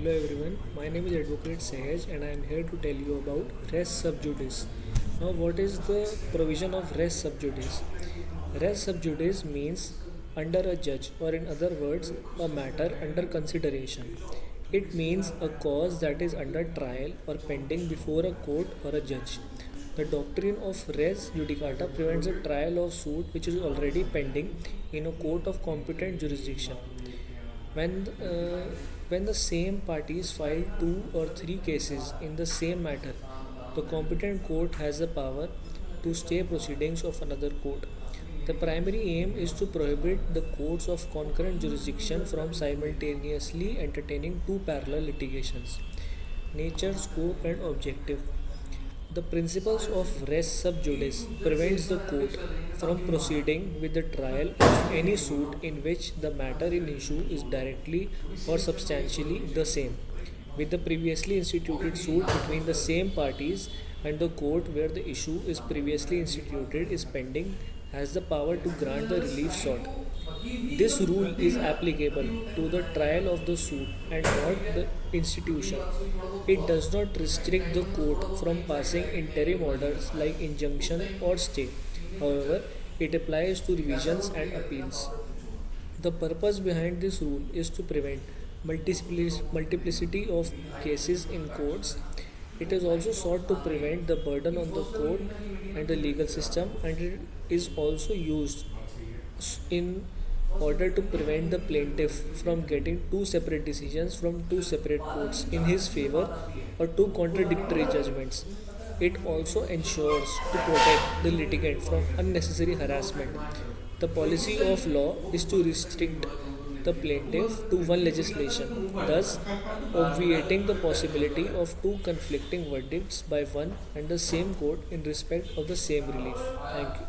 Hello everyone, my name is Advocate Sehaj and I am here to tell you about res sub judice. Now, what is the provision of res sub judice? Res sub judice means under a judge, or in other words, a matter under consideration. It means a cause that is under trial or pending before a court or a judge. The doctrine of res judicata prevents a trial of suit which is already pending in a court of competent jurisdiction. When, uh, when the same parties file two or three cases in the same matter, the competent court has the power to stay proceedings of another court. The primary aim is to prohibit the courts of concurrent jurisdiction from simultaneously entertaining two parallel litigations. Nature, scope, and objective. The principles of res sub judice prevents the court from proceeding with the trial of any suit in which the matter in issue is directly or substantially the same with the previously instituted suit between the same parties, and the court where the issue is previously instituted is pending has the power to grant the relief sought. This rule is applicable to the trial of the suit and not the institution. It does not restrict the court from passing interim orders like injunction or stay. However, it applies to revisions and appeals. The purpose behind this rule is to prevent multiplicity of cases in courts. It is also sought to prevent the burden on the court and the legal system, and it is also used in order to prevent the plaintiff from getting two separate decisions from two separate courts in his favor or two contradictory judgments. It also ensures to protect the litigant from unnecessary harassment. The policy of law is to restrict the plaintiff to one legislation, thus obviating the possibility of two conflicting verdicts by one and the same court in respect of the same relief. Thank you.